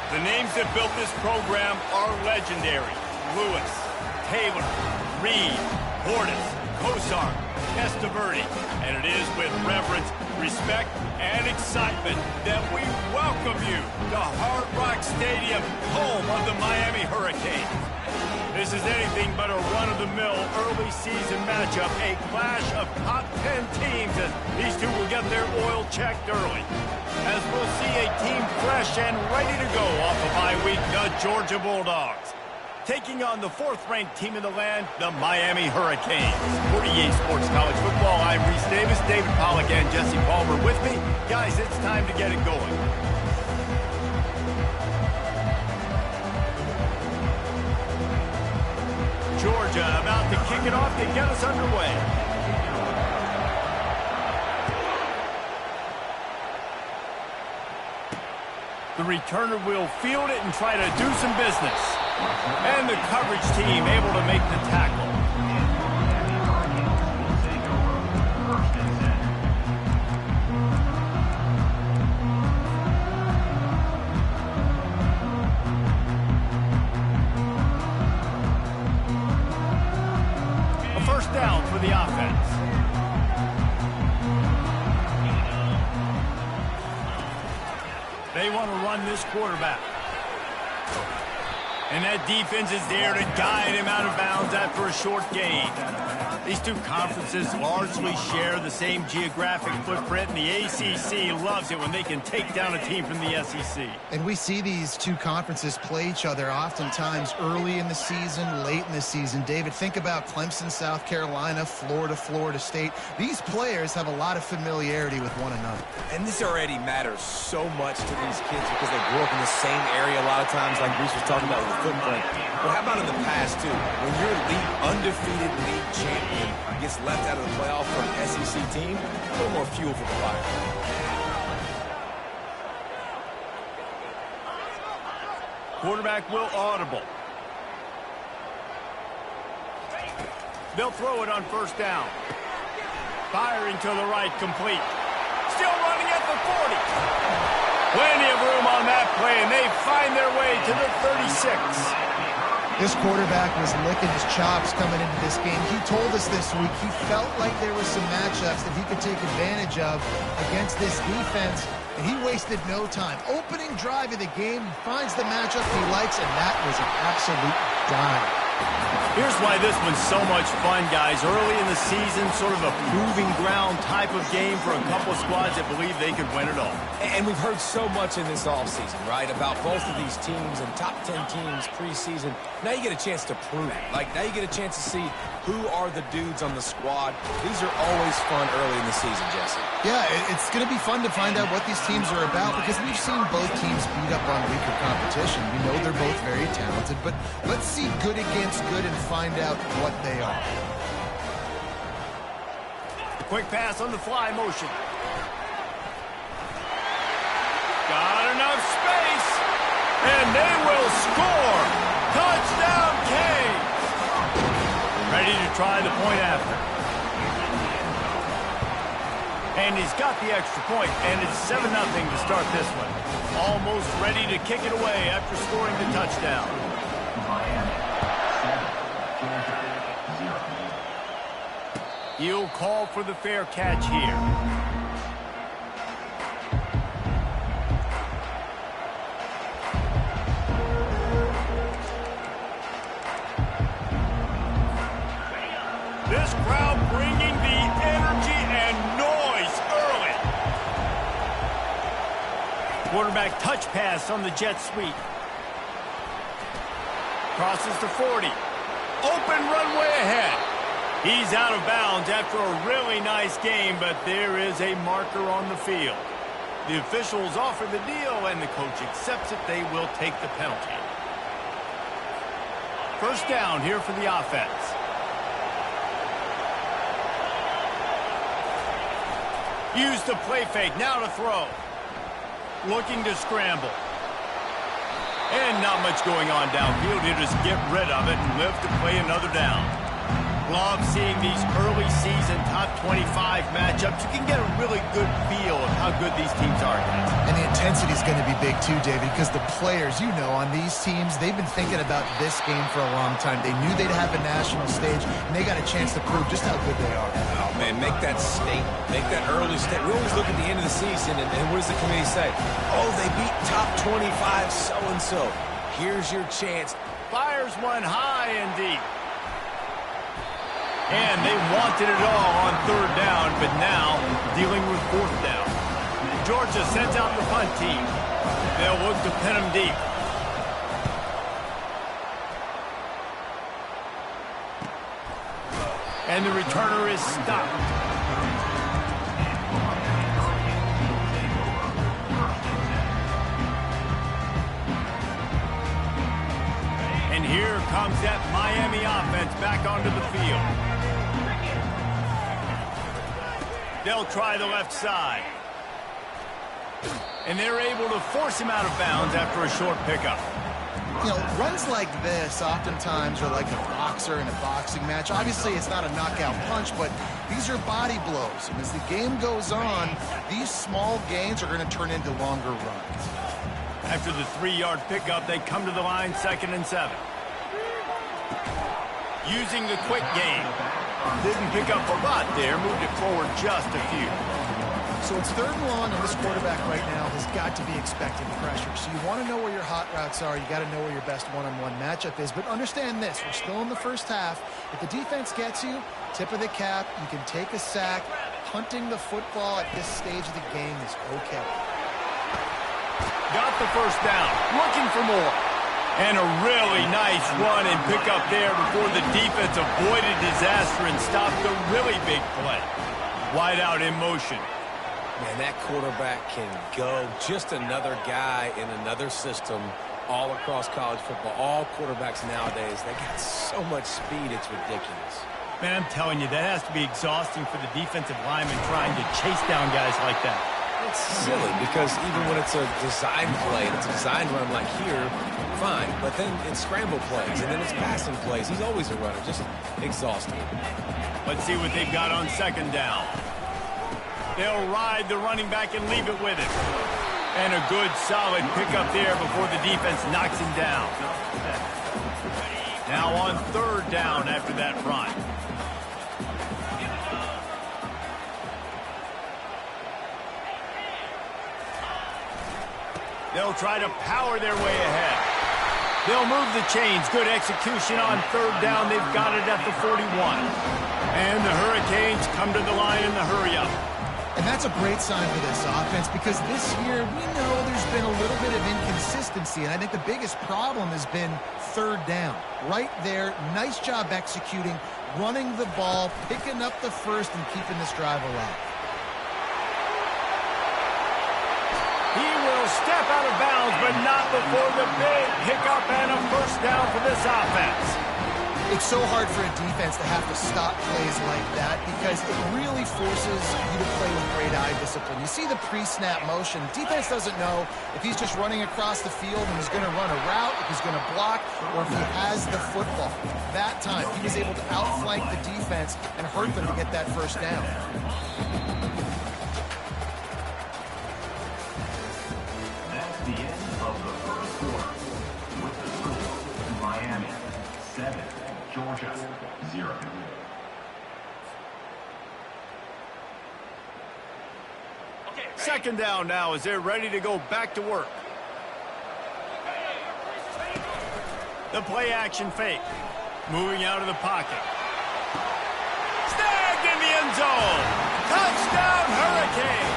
The names that built this program are legendary. Lewis, Taylor, Reed, Portis, Kosar, Testaverde. And it is with reverence, respect, and excitement that we welcome you to Hard Rock Stadium, home of the Miami Hurricanes. This is anything but a run-of-the-mill early season matchup, a clash of top 10 teams as these two will get their oil checked early. As we'll see a team fresh and ready to go off of bye week, the Georgia Bulldogs. Taking on the fourth-ranked team in the land, the Miami Hurricanes. For EA Sports College Football, I'm Reese Davis, David Pollack, and Jesse Palmer with me. Guys, it's time to get it going. Georgia about to kick it off to get us underway. The returner will field it and try to do some business. And the coverage team able to make the tackle. A first down for the offense. They want to run this quarterback. And that defense is there to guide him out of bounds after a short gain. These two conferences largely share the same geographic footprint, and the ACC loves it when they can take down a team from the SEC. And we see these two conferences play each other oftentimes early in the season, late in the season. David, think about Clemson, South Carolina, Florida, Florida State. These players have a lot of familiarity with one another. And this already matters so much to these kids because they grew up in the same area a lot of times, like Reese was talking about with the footprint. Well, how about in the past, too? When your undefeated league champion gets left out of the playoff for an SEC team, a little more fuel for the fire. Quarterback will audible. They'll throw it on first down. Firing to the right, complete. Still running at the 40. Plenty of room on that play, and they find their way to the 36. This quarterback was licking his chops coming into this game. He told us this week he felt like there were some matchups that he could take advantage of against this defense, and he wasted no time. Opening drive of the game, finds the matchup he likes, and that was an absolute dime. Here's why this one's so much fun, guys. Early in the season, sort of a proving ground type of game for a couple of squads that believe they could win it all. And we've heard so much in this offseason, right, about both of these teams and top 10 teams preseason. Now you get a chance to prove it. Like, now you get a chance to see who are the dudes on the squad. These are always fun early in the season, Jesse. Yeah, it's going to be fun to find out what these teams are about because we've seen both teams beat up on weaker competition. We know they're both very talented, but let's see good against good and find out what they are. Quick pass on the fly motion. Got enough space, and they will score. Touchdown, Canes. Ready to try the point after. And he's got the extra point, and it's 7-0 to start this one. Almost ready to kick it away after scoring the touchdown. He'll call for the fair catch here. This crowd bringing the energy and noise early. Quarterback touch pass on the jet sweep. Crosses to 40. Open runway ahead. He's out of bounds after a really nice game, but there is a marker on the field. The officials offer the deal, and the coach accepts it. They will take the penalty. First down here for the offense. Use the play fake, now to throw. Looking to scramble. And not much going on downfield. He'll just get rid of it and live to play another down. Love seeing these early season top 25 matchups. You can get a really good feel of how good these teams are. And the intensity is going to be big too, David, because the players, you know, on these teams, they've been thinking about this game for a long time. They knew they'd have a national stage, and they got a chance to prove just how good they are. Oh, man, make that statement. Make that early statement. We always look at the end of the season, and what does the committee say? Oh, they beat top 25 so-and-so. Here's your chance. Fires one high and deep. And they wanted it all on third down, but now dealing with fourth down. Georgia sends out the punt team. They'll look to pin them deep. And the returner is stopped. And here comes that Miami offense back onto the field. They'll try the left side. And they're able to force him out of bounds after a short pickup. You know, runs like this oftentimes are like a boxer in a boxing match. Obviously, it's not a knockout punch, but these are body blows. And as the game goes on, these small gains are going to turn into longer runs. After the 3-yard pickup, they come to the line, 2nd and 7. Using the quick game. Didn't pick up a lot there, moved it forward just a few. So it's 3rd and long, and this quarterback right now has got to be expecting pressure. So you want to know where your hot routes are. You got to know where your best one-on-one matchup is. But understand this, we're still in the first half. If the defense gets you, tip of the cap, you can take a sack. Punting the football at this stage of the game is okay. Got the first down, looking for more. And a really nice run and pick up there before the defense avoided disaster and stopped a really big play. Wide out in motion. Man, that quarterback can go. Just another guy in another system all across college football. All quarterbacks nowadays, they got so much speed, it's ridiculous. Man, I'm telling you, that has to be exhausting for the defensive lineman trying to chase down guys like that. It's silly because even when it's a design play, and it's a design run like here, fine. But then it's scramble plays, and then it's passing plays. He's always a runner, just exhausting. Let's see what they've got on 2nd down. They'll ride the running back and leave it with him. And a good, solid pickup there before the defense knocks him down. Now on 3rd down after that run. They'll try to power their way ahead. They'll move the chains. Good execution on 3rd down. They've got it at the 41. And the Hurricanes come to the line in the hurry-up. And that's a great sign for this offense because this year we know there's been a little bit of inconsistency. And I think the biggest problem has been 3rd down. Right there, nice job executing, running the ball, picking up the first, and keeping this drive alive. He will step out of bounds, but not before the big pickup and a first down for this offense. It's so hard for a defense to have to stop plays like that because it really forces you to play with great eye discipline. You see the pre-snap motion. Defense doesn't know if he's just running across the field and he's going to run a route, if he's going to block, or if he has the football. That time, he was able to outflank the defense and hurt them to get that first down. That's the end of the first quarter. With the score, Miami 7, Georgia 0. Second down now as they're ready to go back to work. The play action fake. Moving out of the pocket. Snagged in the end zone. Touchdown Hurricanes.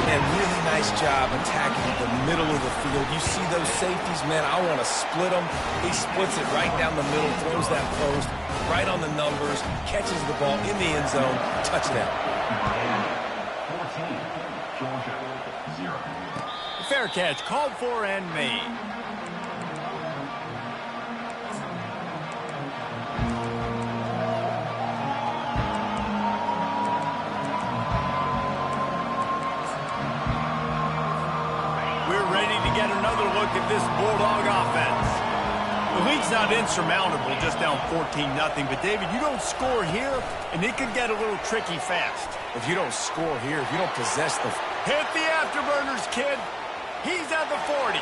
And really nice job attacking the middle of the field. You see those safeties, man, I want to split them. He splits it right down the middle, throws that post, right on the numbers, catches the ball in the end zone, touchdown. Miami 14, Georgia 0. Fair catch called for and made. We're ready to get another look at this Bulldog offense. The lead's not insurmountable, just down 14-0. But, David, you don't score here, and it could get a little tricky fast. If you don't score here, if you don't possess the... Hit the afterburners, kid. He's at the 40.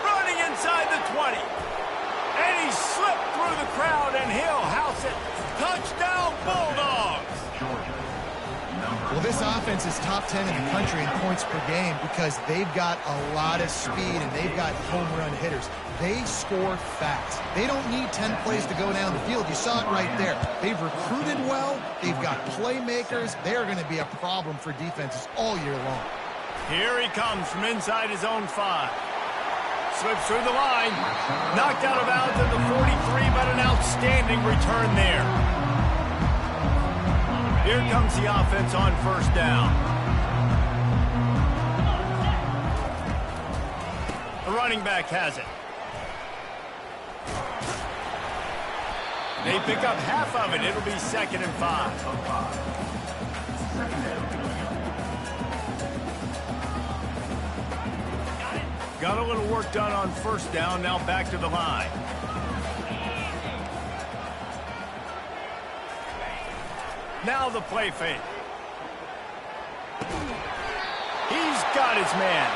Running inside the 20. And he slipped through the crowd, and he'll house it. Touchdown, Bulldogs! Well, this offense is top 10 in the country in points per game because they've got a lot of speed and they've got home run hitters. They score fast. They don't need 10 plays to go down the field. You saw it right there. They've recruited well. They've got playmakers. They're going to be a problem for defenses all year long. Here he comes from inside his own 5. Slips through the line. Knocked out of bounds at the 43, but an outstanding return there. Here comes the offense on first down. The running back has it. They pick up half of it. It'll be 2nd and 5. Got a little work done on first down. Now back to the line. Now the play fake. He's got his man.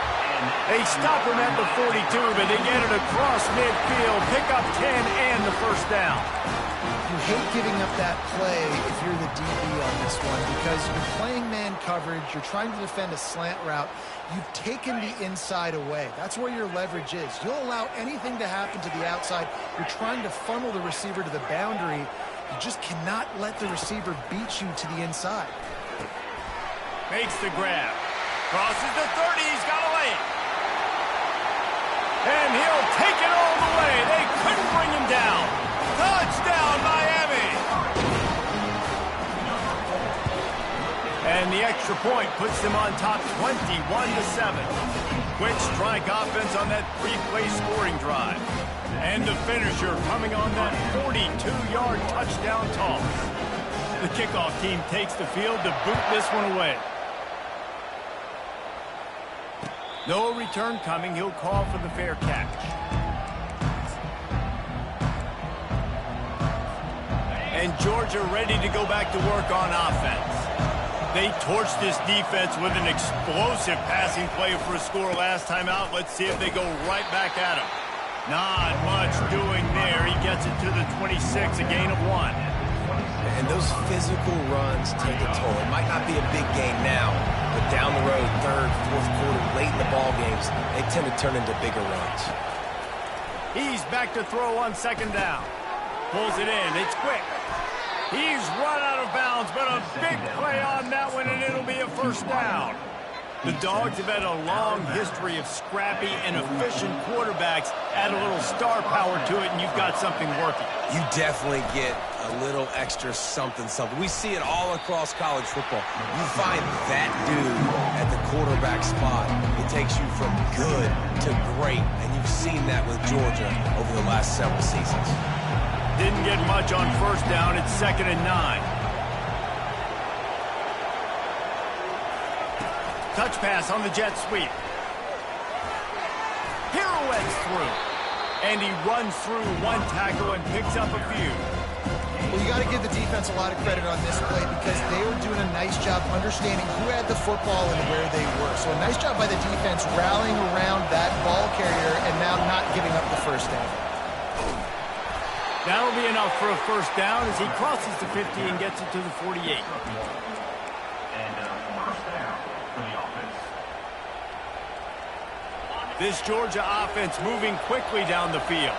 They stop him at the 42, but they get it across midfield. Pick up 10 and the first down. You hate giving up that play if you're the DB on this one because you're playing man coverage. You're trying to defend a slant route. You've taken the inside away. That's where your leverage is. You'll allow anything to happen to the outside. You're trying to funnel the receiver to the boundary. You just cannot let the receiver beat you to the inside. Makes the grab. Crosses the 30. He's got to lay it. And he'll take it all the way. They couldn't bring him down. Touchdown, Miami. And the extra point puts them on top 21-7. Quick strike offense on that 3-play scoring drive. And the finisher coming on that 42-yard touchdown toss. The kickoff team takes the field to boot this one away. No return coming. He'll call for the fair catch. And Georgia ready to go back to work on offense. They torched this defense with an explosive passing play for a score last time out. Let's see if they go right back at him. Not much doing there. He gets it to the 26, a gain of 1. And those physical runs take a toll. It might not be a big game now, but down the road, 3rd, 4th quarter, late in the ball games, they tend to turn into bigger runs. He's back to throw on 2nd down. Pulls it in. It's quick. He's run out of bounds, but a big play on that one, and it'll be a first down. The Dogs have had a long history of scrappy and efficient quarterbacks. Add a little star power to it, and you've got something working. You definitely get a little extra something. We see it all across college football. You find that dude at the quarterback spot. It takes you from good to great, and you've seen that with Georgia over the last several seasons. Didn't get much on first down. It's 2nd and 9. Touch pass on the jet sweep. Pirouettes through. And he runs through one tackle and picks up a few. Well, you got to give the defense a lot of credit on this play because they were doing a nice job understanding who had the football and where they were. So a nice job by the defense rallying around that ball carrier and now not giving up the first down. That'll be enough for a first down as he crosses the 50 and gets it to the 48. This Georgia offense moving quickly down the field.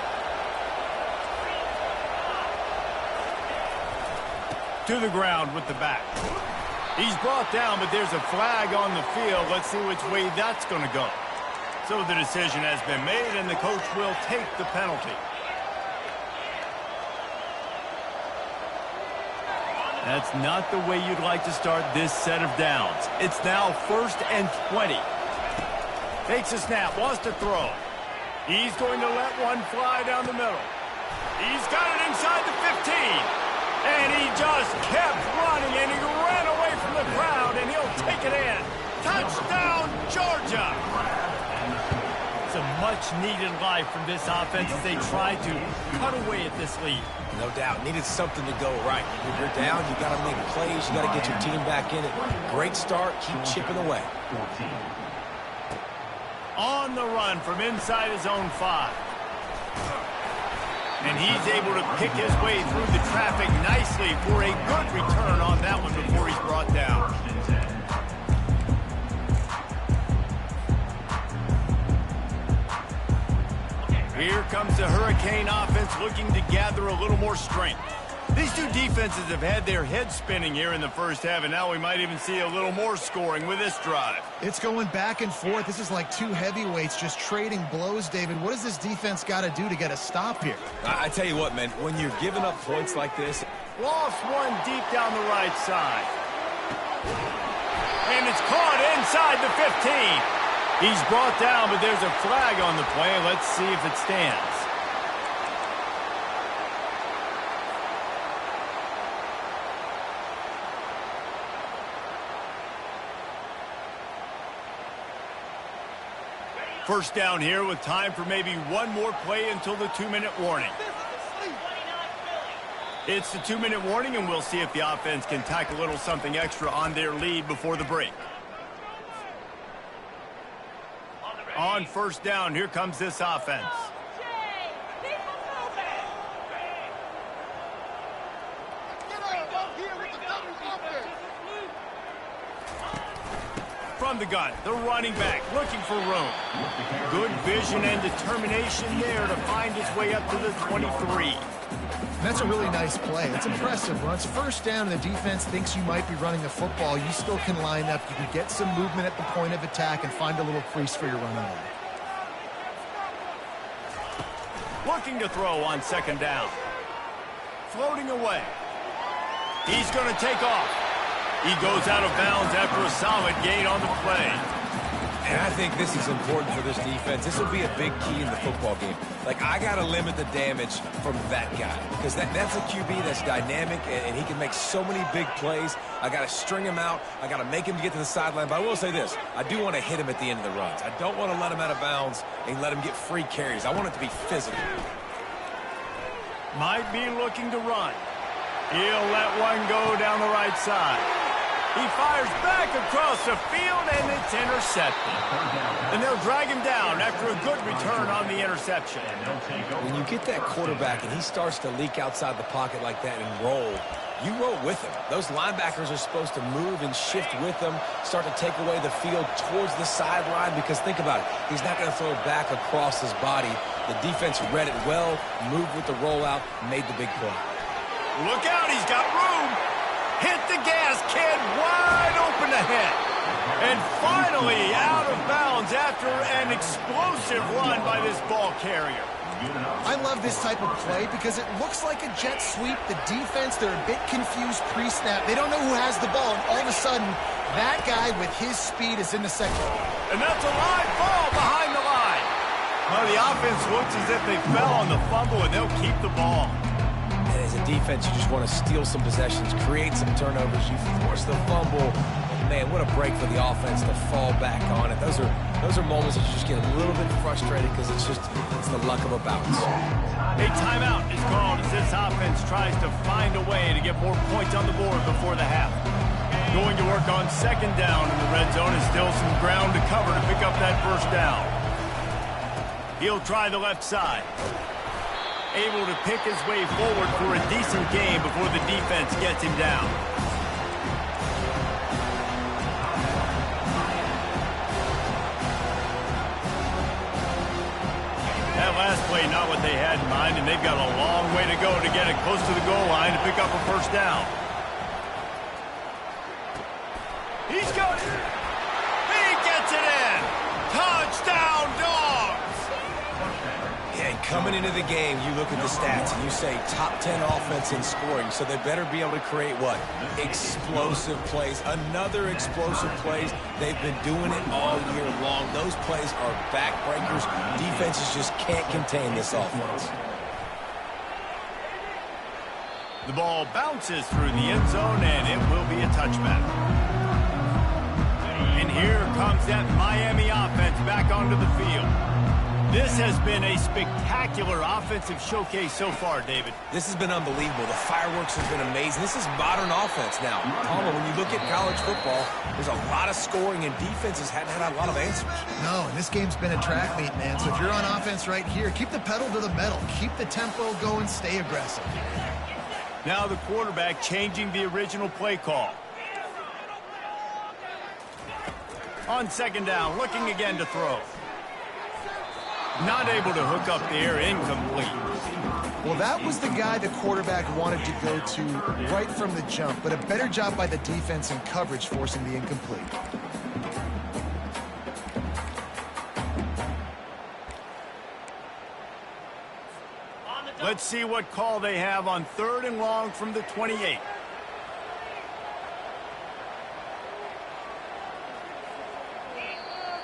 To the ground with the back. He's brought down, but there's a flag on the field. Let's see which way that's going to go. So the decision has been made, and the coach will take the penalty. That's not the way you'd like to start this set of downs. It's now 1st and 20. Takes a snap, wants to throw. He's going to let one fly down the middle. He's got it inside the 15. And he just kept running, and he ran away from the crowd, and he'll take it in. Touchdown, Georgia! some much-needed life from this offense as they try to cut away at this lead. No doubt. Needed something to go right. When you're down, you got to make plays. You got to get your team back in it. Great start. Keep chipping away. On the run from inside his own 5. And he's able to pick his way through the traffic nicely for a good return on that one before he's brought down. Here comes the Hurricane offense looking to gather a little more strength. These two defenses have had their heads spinning here in the first half, and now we might even see a little more scoring with this drive. It's going back and forth. This is like two heavyweights just trading blows, David. What does this defense got to do to get a stop here? I tell you what, man, when you're giving up points like this. Lost one deep down the right side. And it's caught inside the 15. He's brought down, but there's a flag on the play. Let's see if it stands. First down here with time for maybe one more play until the 2-minute warning. It's the 2-minute warning, and we'll see if the offense can tack a little something extra on their lead before the break. On first down, here comes this offense. From the gun, the running back looking for room. Good vision and determination there to find his way up to the 23. That's a really nice play. It's impressive. When it's first down and the defense thinks you might be running the football, you still can line up. You can get some movement at the point of attack and find a little crease for your running back. Looking to throw on second down. Floating away. He's going to take off. He goes out of bounds after a solid gain on the play. And I think this is important for this defense. This will be a big key in the football game. Like, I got to limit the damage from that guy because that's a QB that's dynamic, and he can make so many big plays. I got to string him out. I got to make him get to the sideline. But I will say this. I do want to hit him at the end of the runs. I don't want to let him out of bounds and let him get free carries. I want it to be physical. Might be looking to run. He'll let one go down the right side. He fires back across the field, and it's intercepted. And they'll drag him down after a good return on the interception. When you get that quarterback and he starts to leak outside the pocket like that and roll, you roll with him. Those linebackers are supposed to move and shift with him, start to take away the field towards the sideline because think about it. He's not going to throw it back across his body. The defense read it well, moved with the rollout, made the big play. Look out, he's got room. Hit the gas, kid, wide open ahead. And finally out of bounds after an explosive run by this ball carrier. I love this type of play because it looks like a jet sweep. The defense, they're a bit confused pre-snap. They don't know who has the ball, and all of a sudden, that guy with his speed is in the second. And that's a live ball behind the line. Well, the offense looks as if they fell on the fumble, and they'll keep the ball. And as a defense, you just want to steal some possessions, create some turnovers. You force the fumble. Man, what a break for the offense to fall back on it. Those are moments that you just get a little bit frustrated because it's the luck of a bounce. A timeout is called as this offense tries to find a way to get more points on the board before the half. Going to work on second down in the red zone is still some ground to cover to pick up that first down. He'll try the left side. Able to pick his way forward for a decent gain before the defense gets him down. That last play, not what they had in mind, and they've got a long way to go to get it close to the goal line to pick up a first down. He's got it. He gets it in. Touchdown, Dogs. And coming into the game, you look at the stats and you say top 10 offense in scoring, so they better be able to create what? Explosive plays. Another explosive plays. They've been doing it all year long. Those plays are backbreakers. Defenses just can't contain this offense. The ball bounces through the end zone, and it will be a touchback. And here comes that Miami offense back onto the field. This has been a spectacular offensive showcase so far, David. This has been unbelievable. The fireworks has been amazing. This is modern offense now. Palmer, when you look at college football, there's a lot of scoring, and defenses haven't had a lot of answers. No, and this game's been a track meet, man. So if you're on offense right here, keep the pedal to the metal. Keep the tempo going. Stay aggressive. Now the quarterback changing the original play call. On second down, looking again to throw. Not able to hook up there, incomplete. Well, that was the guy the quarterback wanted to go to right from the jump, but a better job by the defense and coverage forcing the incomplete. Let's see what call they have on 3rd and long from the 28.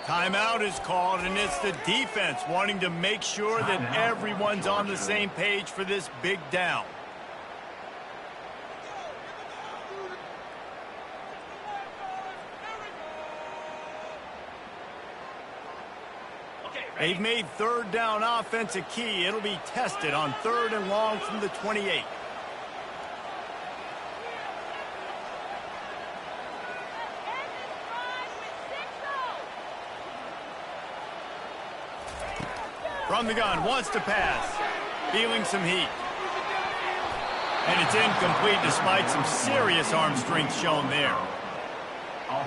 Timeout is called, and it's the defense wanting to make sure that everyone's on the same page for this big down. They've made 3rd down offense a key. It'll be tested on 3rd and long from the 28. From the gun, wants to pass. Feeling some heat. And it's incomplete despite some serious arm strength shown there.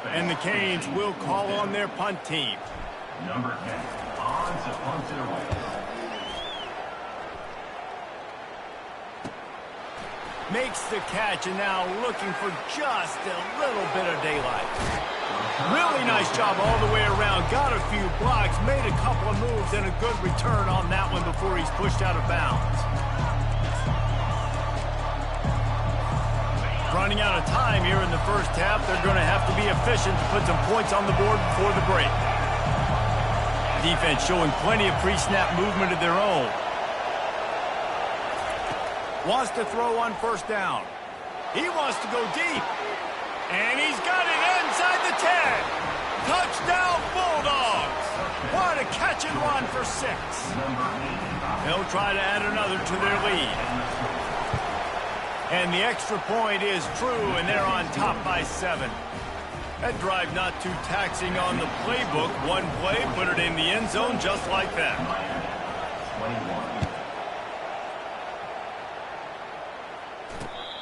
And the Canes will call on their punt team. Number 10, on to punt it away. Makes the catch, and now looking for just a little bit of daylight. Really nice job all the way around. Got a few blocks, made a couple of moves, and a good return on that one before he's pushed out of bounds. Running out of time here in the first half. They're going to have to be efficient to put some points on the board before the break. Defense showing plenty of pre-snap movement of their own. Wants to throw on 1st down. He wants to go deep. And he's got it inside the 10. Touchdown, Bulldogs. What a catch and run for 6. They'll try to add another to their lead. And the extra point is true, and they're on top by 7. That drive not too taxing on the playbook. One play, put it in the end zone just like that. 21.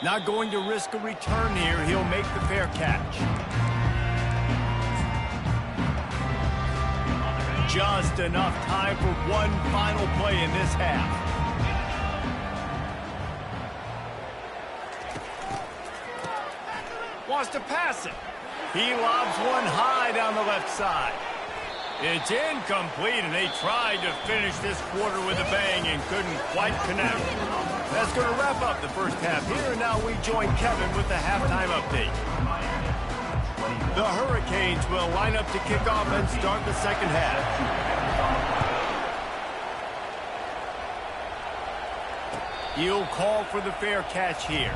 Not going to risk a return here. He'll make the fair catch. Just enough time for one final play in this half. Wants to pass it. He lobs one high down the left side. It's incomplete, and they tried to finish this quarter with a bang and couldn't quite connect. That's going to wrap up the first half here, and now we join Kevin with the halftime update. The Hurricanes will line up to kick off and start the second half. He'll call for the fair catch here.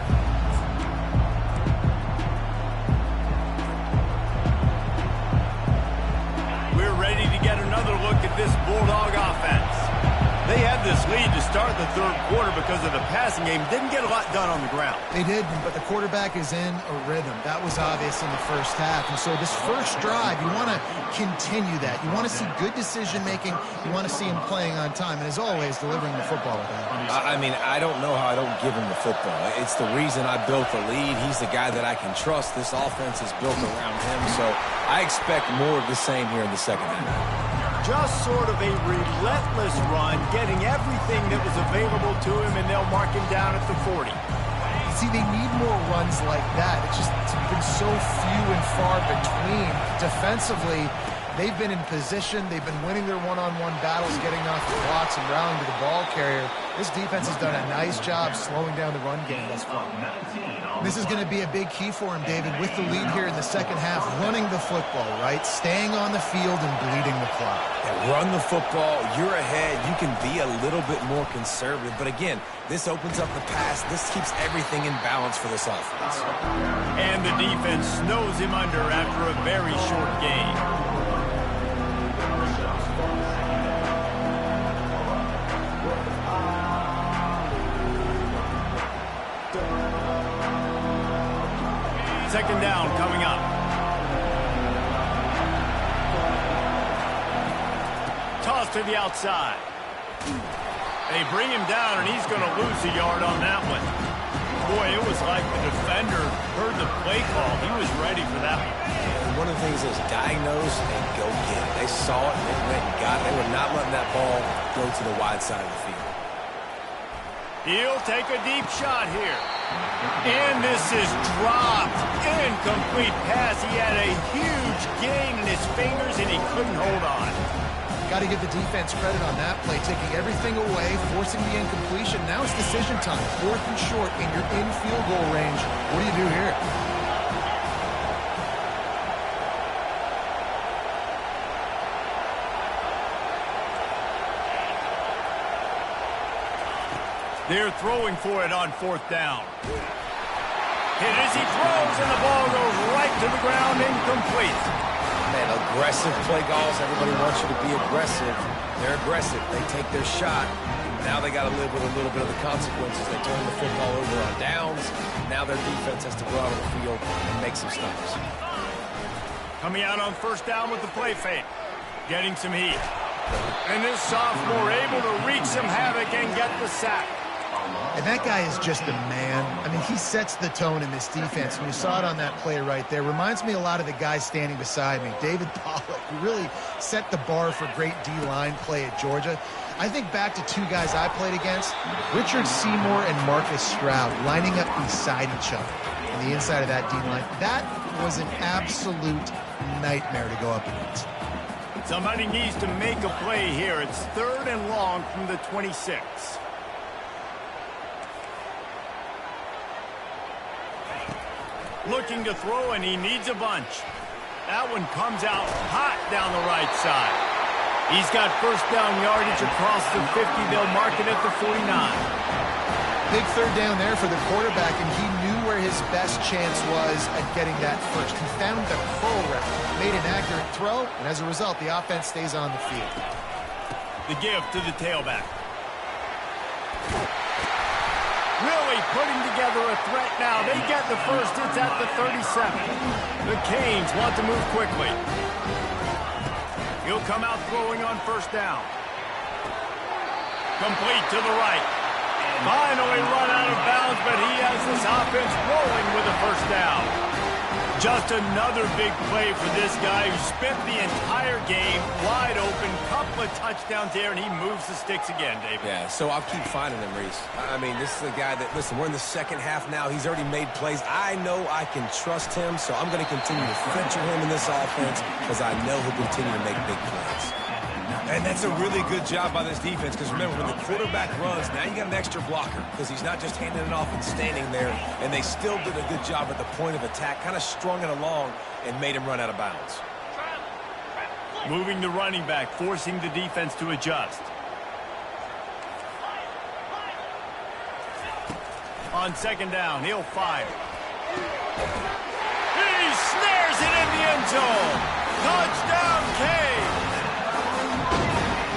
We're ready to get another look at this Bulldog offense. They had this lead to start the 3rd quarter because of the passing game. Didn't get a lot done on the ground. They did, but the quarterback is in a rhythm. That was obvious in the first half. And so this first drive, you want to continue that. You want to see good decision-making. You want to see him playing on time. And as always, delivering the football with that. I mean, I don't know how I don't give him the football. It's the reason I built the lead. He's the guy that I can trust. This offense is built around him. So I expect more of the same here in the second half. Just sort of a relentless run, getting everything that was available to him, and they'll mark him down at the 40. See, they need more runs like that. It's been so few and far between. Defensively, they've been in position. They've been winning their one-on-one battles, getting off the blocks and rallying to the ball carrier. This defense has done a nice job slowing down the run game thus far. This is going to be a big key for him, David, with the lead here in the second half, running the football, right? Staying on the field and bleeding the clock. Yeah, run the football. You're ahead. You can be a little bit more conservative. But again, this opens up the pass. This keeps everything in balance for this offense. And the defense snows him under after a very short game. second down coming up. Toss to the outside. They bring him down, and he's going to lose a yard on that one. Boy, it was like the defender heard the play call. He was ready for that one. And one of the things is diagnose and go get it. They saw it, and they went and got it. They were not letting that ball go to the wide side of the field. He'll take a deep shot here. And this is dropped. Incomplete pass. He had a huge gain in his fingers, and he couldn't hold on. Got to give the defense credit on that play, taking everything away, forcing the incompletion. Now it's decision time. 4th and short, and you're in field goal range. What do you do here? They're throwing for it on 4th down. Hit as he throws, and the ball goes right to the ground, incomplete. Man, aggressive play calls. Everybody wants you to be aggressive. They're aggressive. They take their shot. Now they got to live with a little bit of the consequences. They turn the football over on downs. Now their defense has to go out on the field and make some stops. Coming out on 1st down with the play fake. Getting some heat. And this sophomore able to wreak some havoc and get the sack. And that guy is just a man. I mean, he sets the tone in this defense, and you saw it on that play right there. Reminds me a lot of the guy standing beside me, David Pollock, who really set the bar for great D-line play at Georgia. I think back to 2 guys I played against, Richard Seymour and Marcus Stroud, lining up beside each other on the inside of that D-line. That was an absolute nightmare to go up against. Somebody needs to make a play here. It's 3rd and long from the 26. Looking to throw, and he needs a bunch. That one comes out hot down the right side. He's got 1st down yardage across the 50. They'll mark it at the 49. Big 3rd down there for the quarterback, and he knew where his best chance was at getting that first. He found the curl route, made an accurate throw, and as a result, the offense stays on the field. The give to the tailback. Really putting together a threat now. They get the first. It's at the 37. The Canes want to move quickly. He'll come out throwing on 1st down. Complete to the right. Finally run out of bounds, but he has this offense rolling with a 1st down. Just another big play for this guy who spent the entire game wide open. Couple of touchdowns there, and he moves the sticks again, David. Yeah, so I'll keep finding him, Reese. I mean, this is a guy that, listen, we're in the 2nd half now. He's already made plays. I know I can trust him, so I'm going to continue to feature him in this offense because I know he'll continue to make big plays. And that's a really good job by this defense because, remember, when the quarterback runs, now you got an extra blocker because he's not just handing it off and standing there, and they still did a good job at the point of attack, kind of strung it along and made him run out of bounds. Moving the running back, forcing the defense to adjust. On 2nd down, he'll fire. He snares it in the end zone. Touchdown, Canes.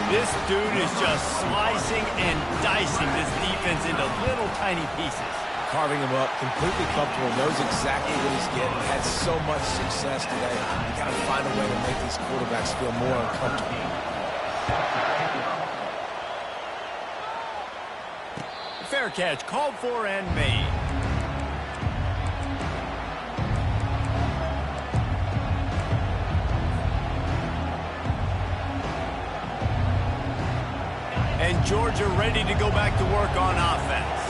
This dude is just slicing and dicing this defense into little tiny pieces. Carving him up, completely comfortable, knows exactly what he's getting, had so much success today. You got to find a way to make these quarterbacks feel more uncomfortable. Fair catch, called for and made. And Georgia ready to go back to work on offense.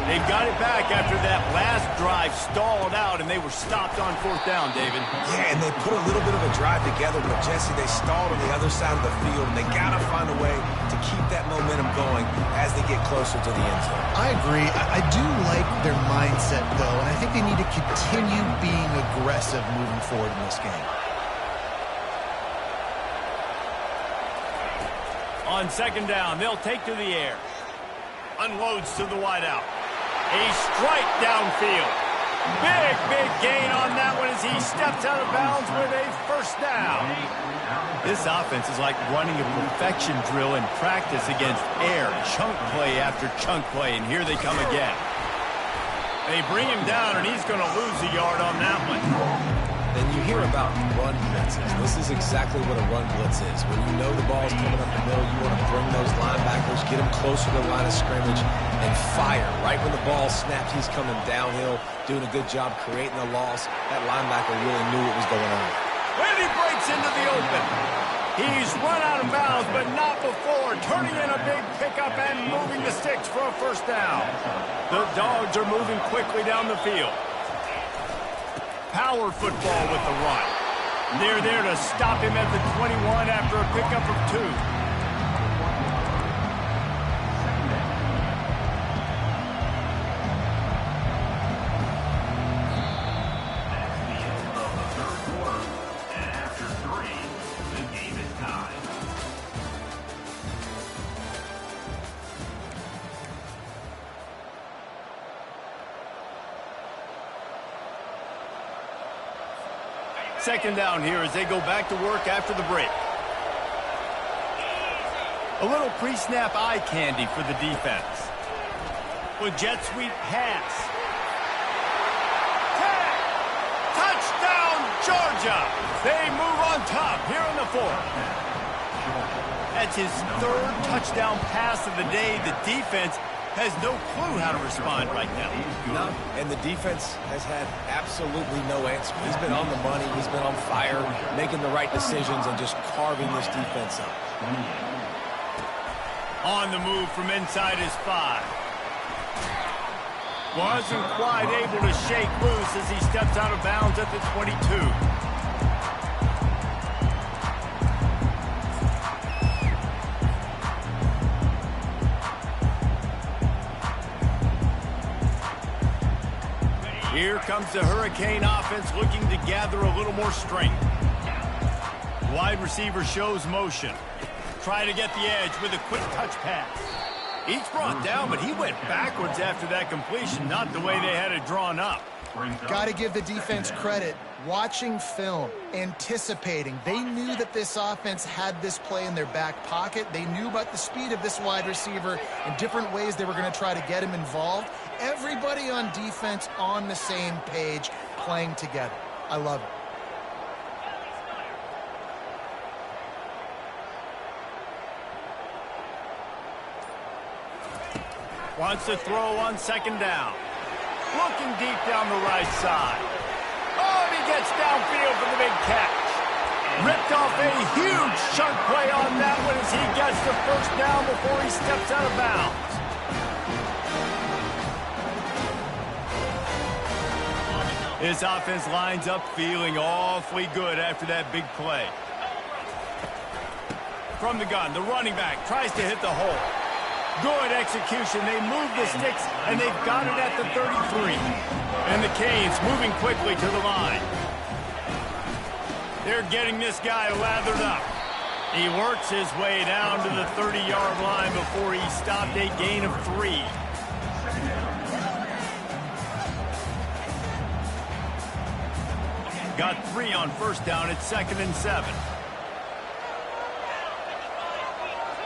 They've got it back after that last drive stalled out, and they were stopped on 4th down, David. Yeah, and they put a little bit of a drive together, but Jesse, they stalled on the other side of the field, and they got to find a way to keep that momentum going as they get closer to the end zone. I agree. I do like their mindset, though, and I think they need to continue being aggressive moving forward in this game. On 2nd down, they'll take to the air. Unloads to the wideout. A strike downfield. Big gain on that one as he steps out of bounds with a 1st down. This offense is like running a perfection drill in practice against air. Chunk play after chunk play, and here they come again. They bring him down, and he's going to lose a yard on that one. And you hear about run blitzes. This is exactly what a run blitz is. When you know the ball's coming up the middle, you want to bring those linebackers, get them closer to the line of scrimmage, and fire. Right when the ball snaps, he's coming downhill, doing a good job creating a loss. That linebacker really knew what was going on. And he breaks into the open. He's run out of bounds, but not before turning in a big pickup and moving the sticks for a first down. The Dogs are moving quickly down the field. Power football with the run. They're there to stop him at the 21 after a pickup of 2. Second down here as they go back to work after the break. A little pre-snap eye candy for the defense. With jet sweep pass. Touchdown, Georgia! They move on top here in the 4th. That's his 3rd touchdown pass of the day. The defense has no clue how to respond right now. No, and the defense has had absolutely no answer. He's been on the money. He's been on fire, making the right decisions and just carving this defense up. On the move from inside his 5. Wasn't quite able to shake loose as he steps out of bounds at the 22. Here comes the Hurricane offense looking to gather a little more strength. Wide receiver shows motion. Try to get the edge with a quick touch pass. He's brought down, but he went backwards after that completion, not the way they had it drawn up. Got to give the defense credit. Watching film, anticipating. They knew that this offense had this play in their back pocket. They knew about the speed of this wide receiver and different ways they were going to try to get him involved. Everybody on defense on the same page, playing together. I love it. Wants to throw on second down. Looking deep down the right side. Oh, and he gets downfield for the big catch. Ripped off a huge chunk play on that one as he gets the first down before he steps out of bounds. His offense lines up feeling awfully good after that big play. From the gun, the running back tries to hit the hole. Good execution. They move the sticks, and they've got it at the 33. And the Canes moving quickly to the line. They're getting this guy lathered up. He works his way down to the 30-yard line before he stopped a gain of 3. Got 3 on first down at 2nd and 7.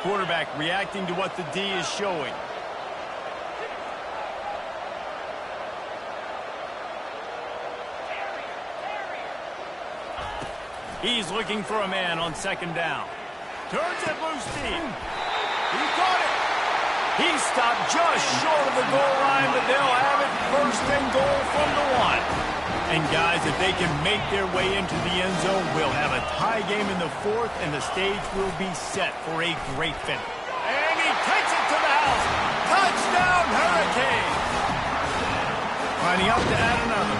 Quarterback reacting to what the D is showing. He's looking for a man on second down. Turns it loose deep. He caught it. He stopped just short of the goal line, but they'll have it 1st and goal from the 1. And guys, if they can make their way into the end zone, we'll have a tie game in the 4th, and the stage will be set for a great finish. And he takes it to the house. Touchdown, Hurricane! Lining up to add another.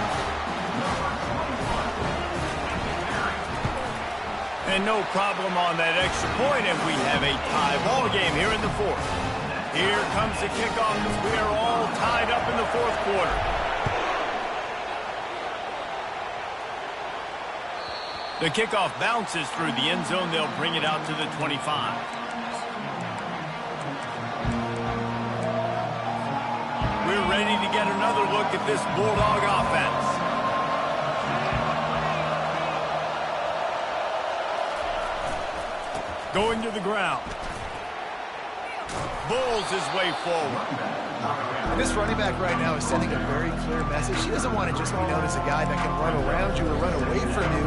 And no problem on that extra point, and we have a tie ball game here in the 4th. Here comes the kickoff as we are all tied up in the 4th quarter. The kickoff bounces through the end zone. They'll bring it out to the 25. We're ready to get another look at this Bulldog offense. Going to the ground. bulls his way forward. And this running back right now is sending a very clear message. He doesn't want to just be known as a guy that can run around you or run away from you.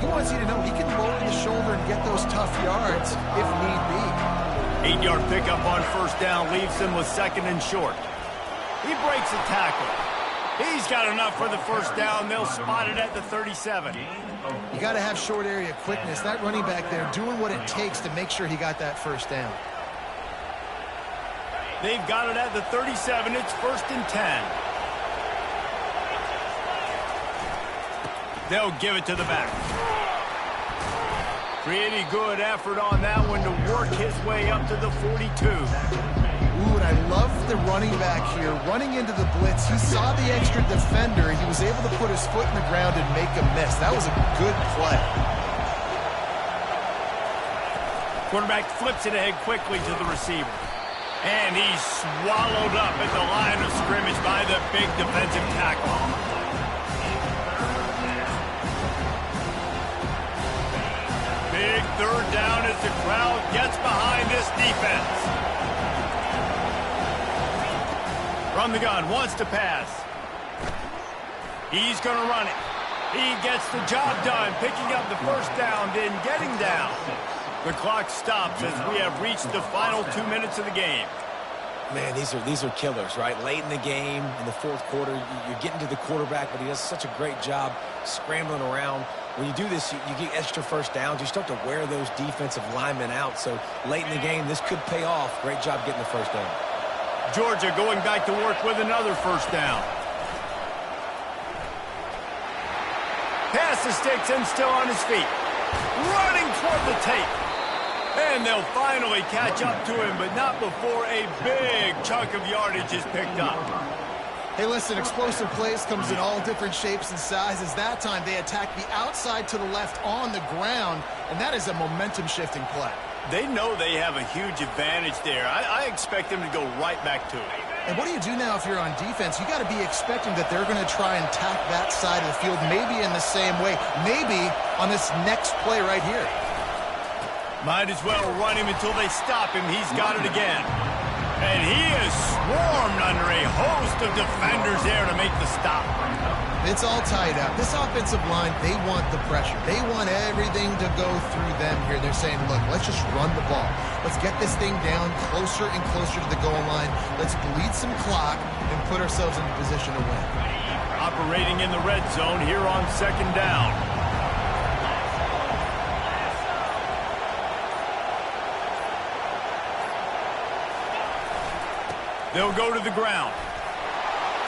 He wants you to know he can lower the shoulder and get those tough yards if need be. 8-yard pickup on first down leaves him with second and short. He breaks a tackle. He's got enough for the first down. They'll spot it at the 37. You got to have short area quickness. That running back there doing what it takes to make sure he got that first down. They've got it at the 37. It's first and 10. They'll give it to the back. Pretty good effort on that one to work his way up to the 42. Ooh, and I love the running back here. Running into the blitz, he saw the extra defender. He was able to put his foot in the ground and make a miss. That was a good play. Quarterback flips it ahead quickly to the receiver. And he's swallowed up at the line of scrimmage by the big defensive tackle. Big third down as the crowd gets behind this defense. From the gun, wants to pass. He's going to run it. He gets the job done, picking up the first down, then getting down. The clock stops as we have reached the final 2 minutes of the game. Man, these are killers, right? Late in the game, in the fourth quarter, you're getting to the quarterback, but he does such a great job scrambling around. When you do this, you get extra first downs. You start to wear those defensive linemen out. So late in the game, this could pay off. Great job getting the first down. Georgia going back to work with another first down. Pass the sticks and still on his feet. Running toward the tape. And they'll finally catch up to him, but not before a big chunk of yardage is picked up. Hey, listen, explosive plays comes in all different shapes and sizes. That time they attack the outside to the left on the ground, and that is a momentum-shifting play. They know they have a huge advantage there. I expect them to go right back to it. And what do you do now if you're on defense? You got to be expecting that they're going to try and attack that side of the field, maybe in the same way, maybe on this next play right here. Might as well run him until they stop him. He's got it again. And he is swarmed under a host of defenders there to make the stop. It's all tied up. This offensive line, they want the pressure. They want everything to go through them here. They're saying, look, let's just run the ball. Let's get this thing down closer and closer to the goal line. Let's bleed some clock and put ourselves in a position to win. Operating in the red zone here on second down. They'll go to the ground.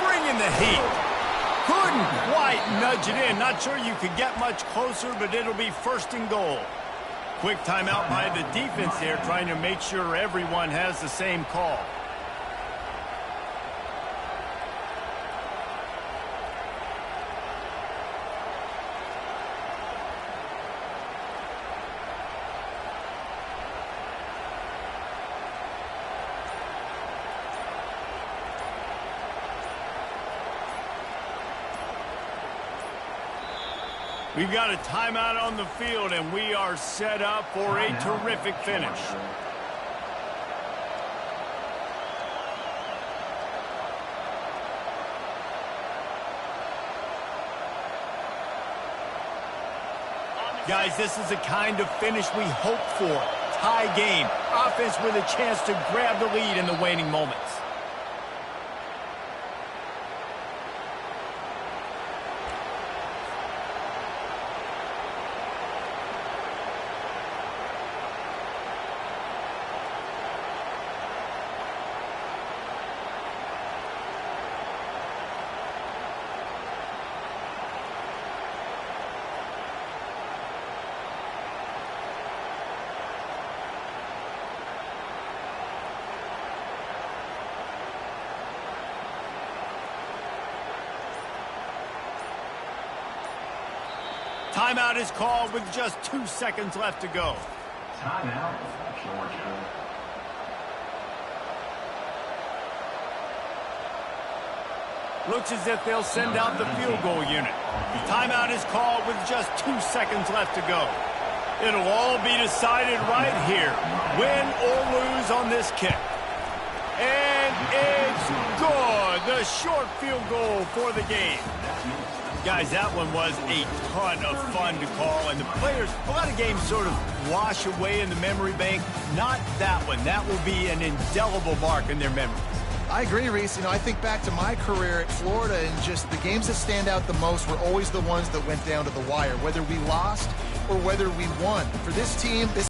Bring in the heat. Couldn't quite nudge it in. Not sure you could get much closer, but it'll be first and goal. Quick timeout by the defense there, trying to make sure everyone has the same call. We've got a timeout on the field, and we are set up for a terrific finish. Guys, this is the kind of finish we hope for. Tie game. Offense with a chance to grab the lead in the waning moments. Timeout is called with just 2 seconds left to go. Timeout, Georgia. Looks as if they'll send out the field goal unit. The timeout is called with just 2 seconds left to go. It'll all be decided right here, win or lose on this kick. And it's good. The short field goal for the game. Guys, that one was a ton of fun to call, and the players, a lot of games sort of wash away in the memory bank. Not that one. That will be an indelible mark in their memories. I agree, Reese. You know, I think back to my career at Florida, and just the games that stand out the most were always the ones that went down to the wire, whether we lost or whether we won. For this team, this